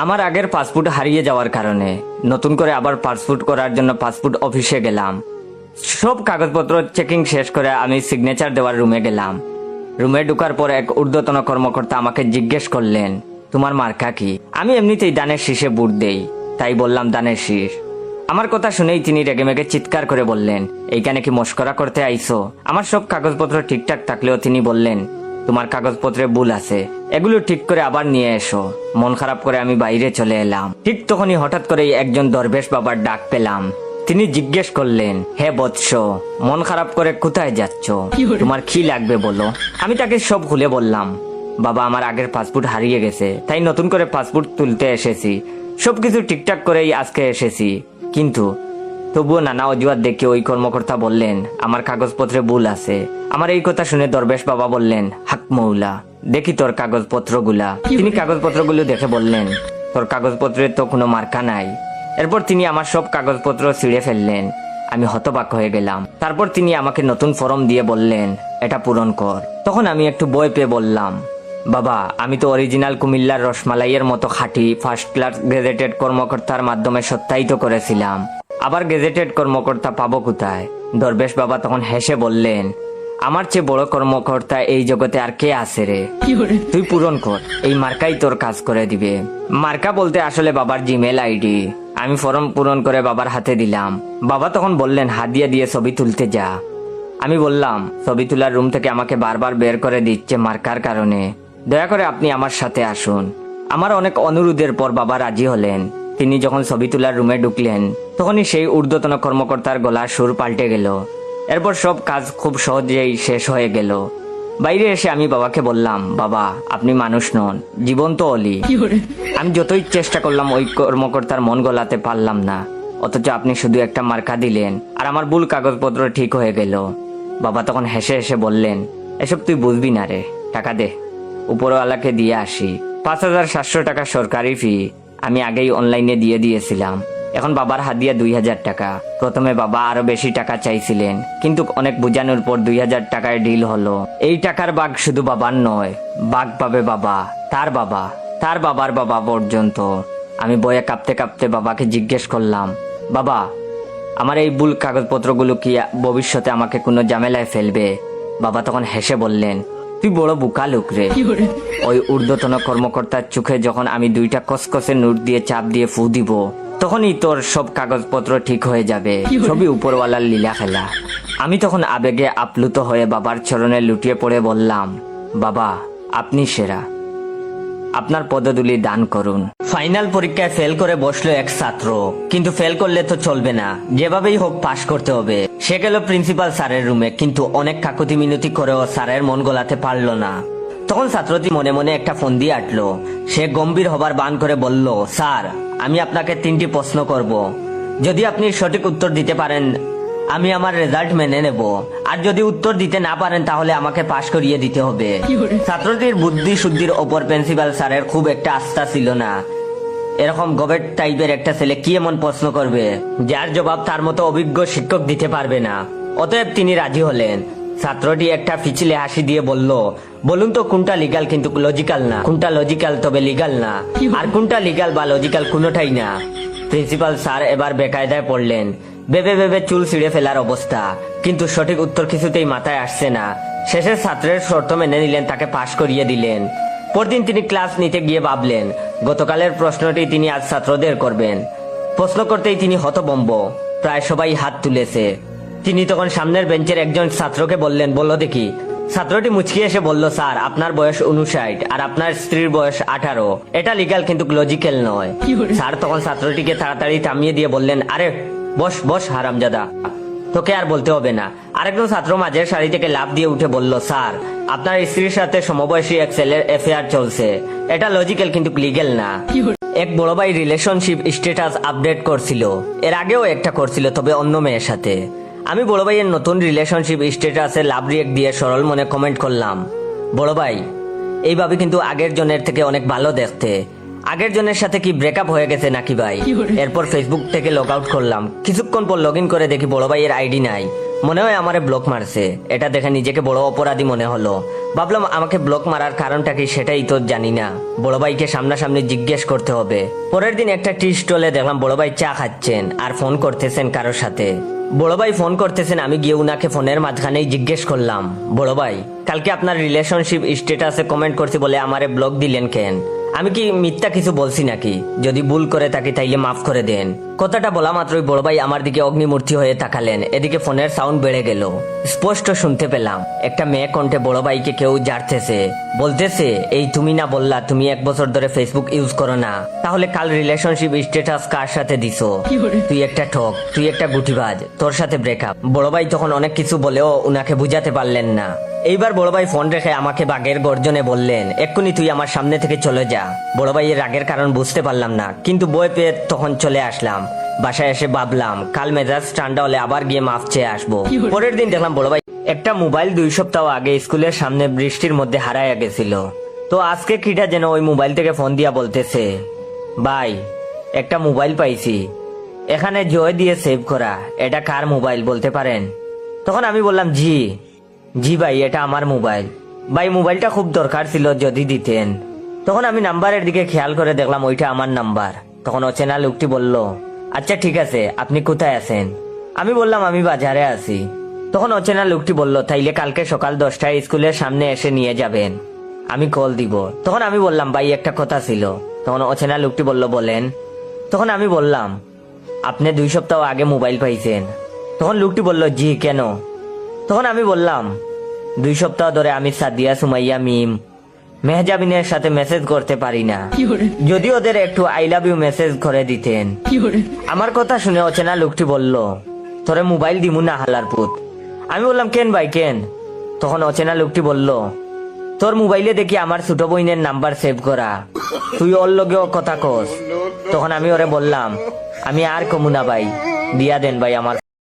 আমার আগের পাসপোর্ট হারিয়ে যাওয়ার কারণে নতুন করে আবার পাসপোর্ট করার জন্য পাসপোর্ট অফিসে গেলাম। সব কাগজপত্র চেকিং শেষ করে আমি সিগনেচার দেওয়ার রুমে গেলাম। রুমে ঢুকার পর এক ঊর্ধ্বতন কর্মকর্তা আমাকে জিজ্ঞেস করলেন, তোমার মার্কা কি? আমি এমনিতেই দানের শীষে বুট দেই, তাই বললাম দানের শীষ। আমার কথা শুনেই তিনি রেগেমেগে চিৎকার করে বললেন, এইখানে কি মস্করা করতে আইছো? আমার সব কাগজপত্র ঠিকঠাক থাকলেও তিনি বললেন, তোমার কাগজপত্রে ভুল আছে, এগুলো ঠিক করে আবার নিয়ে এসো। মন খারাপ করে আমি বাইরে চলে এলাম। ঠিক তখনই হঠাৎ করেই একজন দরবেশ বাবার ডাক পেলাম। তিনি জিজ্ঞেস করলেন, হে বৎস, মন খারাপ করে কোথায় যাচ্ছ? তোমার কি লাগবে বলো। আমি তাকে সব খুলে বললাম। বাবা, আমার আগের পাসপোর্ট হারিয়ে গেছে, তাই নতুন করে পাসপোর্ট তুলতে এসেছি। সবকিছু ঠিকঠাক করেই আজকে এসেছি, কিন্তু তবুও নানা অজুহাত দেখে ওই কর্মকর্তা বললেন, আমার কাগজপত্রে ভুল আছে। আমার এই কথা শুনে দরবেশ বাবা বললেন, হাক মৌলা, দেখি তোর কাগজপত্রগুলা। তিনি কাগজপত্রগুলো দেখে বললেন, তোর কাগজপত্রে তো কোনো মার্কা নাই। এরপর তিনি আমার সব কাগজপত্র ছিঁড়ে ফেললেন। আমি হতবাক হয়ে গেলাম। তারপর তিনি আমাকে নতুন ফর্ম দিয়ে বললেন, এটা পূরণ কর। তখন আমি একটু ভয় পেয়ে বললাম, বাবা, আমি তো অরিজিনাল কুমিল্লার রসমালাইয়ের মতো খাঁটি ফার্স্ট ক্লাস গেজেটেড কর্মকর্তার মাধ্যমে সত্যায়িত করেছিলাম। আবার গেজেটেড কর্মকর্তা পাবো কোথায়? দরবেশ বাবা তখন হেসে বললেন, আমার চেয়ে বড় কর্মকর্তা এই জগতে আর কে আছে রে? তুই পূরণ কর, এই মার্কাই তোর কাজ করে দিবে। মার্কা বলতে আসলে বাবার জিমেল আইডি। আমি ফর্ম পূরণ করে বাবার হাতে দিলাম। বাবা তখন বললেন, হাদিয়া দিয়ে ছবি তুলতে যা। আমি বললাম, ছবি তোলার রুম থেকে আমাকে বারবার বের করে দিচ্ছে মার্কার কারণে, দয়া করে আপনি আমার সাথে আসুন। আমার অনেক অনুরোধের পর বাবা রাজি হলেন। তিনি যখন ছবি তোলার রুমে ঢুকলেন, তখনই সেই ঊর্ধ্বতন কর্মকর্তার গলার সুর পাল্টে গেল। এরপর সব কাজ খুব সহজেই শেষ হয়ে গেল। বাইরে এসে আমি বাবাকে বললাম, বাবা, আপনি মানুষ নন, জীবন্ত অলি। আমি যতই চেষ্টা করলাম ওই কর্মকর্তার মন গলাতে পারলাম না, অথচ আপনি শুধু একটা মার্কা দিলেন আর আমার ভুল কাগজপত্র ঠিক হয়ে গেল। বাবা তখন হেসে হেসে বললেন, এসব তুই বুঝবি না রে, টাকা দে, উপরওয়ালাকে দিয়ে আসি। 5,700 টাকা সরকারি ফি আমি আগেই অনলাইনে দিয়ে দিয়েছিলাম। এখন বাবার হাদিয়া 2,000 টাকা। প্রথমে বাবা আরো বেশি টাকা চাইছিলেন, কিন্তু অনেক বোঝানোর পর 2,000 টাকায় ডিল হলো। এই টাকার ভাগ শুধু বাবার নয়, ভাগ পাবে বাবা, তার বাবা, তার বাবার বাবা পর্যন্ত। আমি বয়ে কাঁপতে কাঁপতে বাবাকে জিজ্ঞেস করলাম, বাবা, আমার এই ভুল কাগজপত্রগুলো কি ভবিষ্যতে আমাকে কোনো ঝামেলায় ফেলবে? বাবা তখন হেসে বললেন, তুই বড় বোকা লোক রে। ওই ঊর্ধ্বতন কর্মকর্তার চোখে যখন আমি 2টা কসকসে নোট দিয়ে চাপ দিয়ে ফু দিব, তখনই তোর সব কাগজপত্র ঠিক হয়ে যাবে। সবই উপরওয়ালার লীলা খেলা। আমি তখন আবেগে আপ্লুত হয়ে বাবার চরণে লুটিয়ে পড়ে বললাম, বাবা, আপনি সেরা, আপনার পদধূলি দান করুন। ফাইনাল পরীক্ষায় ফেল করে বসলো এক ছাত্র, কিন্তু ফেল করলে তো চলবে না, যেভাবেই হোক পাশ করতে হবে। সে গেল প্রিন্সিপাল স্যারের রুমে, কিন্তু অনেক কাকুতি মিনতি করেও স্যারের মন গলাতে পারলো না। তখন ছাত্রটি মনে মনে একটা ফোন দিয়ে আটলো। সে গম্ভীর হবার বান করে বলল, স্যার, আমি আপনাকে 3টি প্রশ্ন করব। যদি আপনি সঠিক উত্তর দিতে পারেন, আমি আমার রেজাল্ট মেনে নেব, আর যদি উত্তর দিতে না পারেন তাহলে আমাকে পাশ করিয়ে দিতে হবে। ছাত্রটির বুদ্ধি শুদ্ধির ওপর প্রিন্সিপাল স্যারের খুব একটা আস্থা ছিল না। এরকম গবেট টাইপের একটা ছেলে কি এমন প্রশ্ন করবে যার জবাব তার মতো অভিজ্ঞ শিক্ষক দিতে পারবে না? অতএব তিনি রাজি হলেন। ছাত্রটি একটা ফিচিলে হাসি দিয়ে বলল, বলুন তো কোনটা লিগাল কিন্তু লজিক্যাল না, কোনটা লজিক্যাল তবে লিগাল না, আর কোনটা লিগাল বা লজিক্যাল কোনোটাই না। প্রিন্সিপাল স্যার এবার বেকায়দায় পড়লেন। ভেবে ভেবে চুল ছিঁড়ে ফেলার অবস্থা, কিন্তু সঠিক উত্তর কিছুতেই মাথায় আসছে না। শেষে ছাত্রের শর্ত মেনে নিলেন, তাকে পাশ করিয়ে দিলেন। পরদিন তিনি ক্লাস নিতে গিয়ে ভাবলেন, গতকালের প্রশ্নটি তিনি আজ ছাত্রদের করবেন। প্রশ্ন করতেই তিনি হতভম্ব, প্রায় সবাই হাত তুলেছে। তিনি তখন সামনের বেঞ্চের একজন ছাত্রকে বললেন, বলো দেখি। ছাত্রটি মুচকি এসে বলল, স্যার, আপনার বয়স 59 আর আপনার স্ত্রীর বয়স 18। এটা লিগাল কিন্তু লজিক্যাল নয়। স্যার তখন ছাত্রটিকে তাড়াতাড়ি থামিয়ে দিয়ে বললেন, আরে বস বস হারামজাদা, তোকে আর বলতে হবে না। আরেকজন ছাত্র মাঝের সারি থেকে লাফ দিয়ে উঠে বলল, স্যার, আপনার স্ত্রীর সাথে সমবয়সী এক ছেলের অ্যাফেয়ার চলছে, এটা লজিক্যাল কিন্তু লিগ্যাল না। এক বড় ভাই রিলেশনশিপ স্ট্যাটাস আপডেট করছিল, এর আগেও একটা করছিল, তবে অন্য মেয়ের সাথে। আমি বড় ভাইয়ের নতুন রিলেশনশিপ স্ট্যাটাসে লাভ রিয়েক্ট দিয়ে সরল মনে কমেন্ট করলাম, বড় ভাই, এইভাবে কিন্তু আগের জনের থেকে অনেক ভালো দেখতে। আগের জনের সাথে কি ব্রেকআপ হয়ে গেছে নাকি ভাই? এরপর ফেসবুক থেকে লগ আউট করলাম। কিছুক্ষণ পর লগ ইন করে দেখি বড় ভাইয়ের আইডি নাই। মনে হয় আমারে ব্লক মারছে। এটা দেখে নিজেকে বড় অপরাধী মনে হলো। ভাবলাম আমাকে ব্লক মারার কারণটা কি সেটাই তো জানি না, বড় ভাইকে সামনাসামনি জিজ্ঞেস করতে হবে। পরের দিন একটা টি স্টলে দেখলাম বড় ভাই চা খাচ্ছেন আর ফোন করতেছেন কারোর সাথে। বড় ভাই ফোন করতেছেন, আমি গিয়ে উনাকে ফোনের মাঝখানেই জিজ্ঞেস করলাম, বড় ভাই কালকে আপনার রিলেশনশিপ স্ট্যাটাসে কমেন্ট করছি বলে আমারে ব্লক দিলেন কেন? আমি কি মিথ্যা কিছু বলছি নাকি? যদি ভুল করে থাকি তাইলে মাফ করে দেন। কথাটা বলা মাত্রই বড় ভাই আমার দিকে অগ্নিমূর্তি হয়ে তাকালেন। এদিকে ফোনের সাউন্ড বেড়ে গেল। স্পষ্ট শুনতে পেলাম একটা মেয়ে কণ্ঠে বড় ভাইকে কেউ ঝাড়তেছে, বলতেছে, এই তুমি না বললা তুমি 1 বছর ধরে ফেসবুক ইউজ করো না, তাহলে কাল রিলেশনশিপ স্ট্যাটাস কার সাথে দিছো? তুই একটা ঠক, তুই একটা গুটিবাজ, তোর সাথে ব্রেকআপ। বড় ভাই তখন অনেক কিছু বলেও উনাকে বুঝাতে পারলেন না। এইবার বড় ভাই ফোন রেখে আমাকে বাঘের গর্জনে বললেন, এক্ষুনি তুই আমার সামনে থেকে চলে যা। বড় ভাইয়ের রাগের কারণ বুঝতে পারলাম না, কিন্তু বই পেয়ে তখন চলে আসলাম। বাসায় এসে ভাবলাম কাল মেজাজ ঠান্ডা হলে আবার গিয়ে মাফ চেয়ে আসবো। পরের দিন দেখলাম বড় ভাই একটা মোবাইল 2 সপ্তাহ আগে স্কুলের সামনে বৃষ্টির মধ্যে হারাইয়া গেছিল। তো আজকে কিটা যেন ওই মোবাইল থেকে ফোন দিয়া বলতেছে, ভাই একটা মোবাইল পাইছি, এখানে জয় দিয়ে সেভ করা, এটা কার মোবাইল বলতে পারেন? তখন আমি বললাম, জি ভাই এটা আমার মোবাইল। ভাই মোবাইলটা খুব দরকার ছিল, যদি দিতেন। তখন আমি নাম্বারের দিকে খেয়াল করে দেখলাম ওইটা আমার নাম্বার। তখন অচেনা লোকটি বলল, আচ্ছা ঠিক আছে, আপনি কোথায় আছেন? আমি বললাম আমি বাজারে আছি। তখন অচেনা লোকটি বলল, তাইলে কালকে সকাল 10টায় স্কুলের সামনে এসে নিয়ে যাবেন, আমি কল দিব। তখন আমি বললাম, ভাই একটা কথা ছিল। তখন অচেনা লোকটি বলল, বলেন। তখন আমি বললাম, আপনি 2 সপ্তাহ আগে মোবাইল পাইছেন? তখন লোকটি বলল, জি কেন? তখন আমি বললাম, 2 সপ্তাহ ধরে আমি সাদিয়া, সুমাইয়া, মিম, মেহজাবিনের সাথে মেসেজ করতে পারি না, যদি ওদের একটু আই লাভ ইউ মেসেজ করে দিতেন। আমার কথা শুনে অচেনা লোকটি বলল, তোরে মোবাইল দিমু না হালার পুত। আমি বললাম, কেন ভাই কেন? তখন অচেনা লোকটি বলল, তোর মোবাইলে দেখি আমার ছোট বোনের নাম্বার সেভ করা, তুই ওর লগেও কথা কস। তখন আমি ওরে বললাম, আমি আর কমু না ভাই, দিয়া দেন ভাই আমার।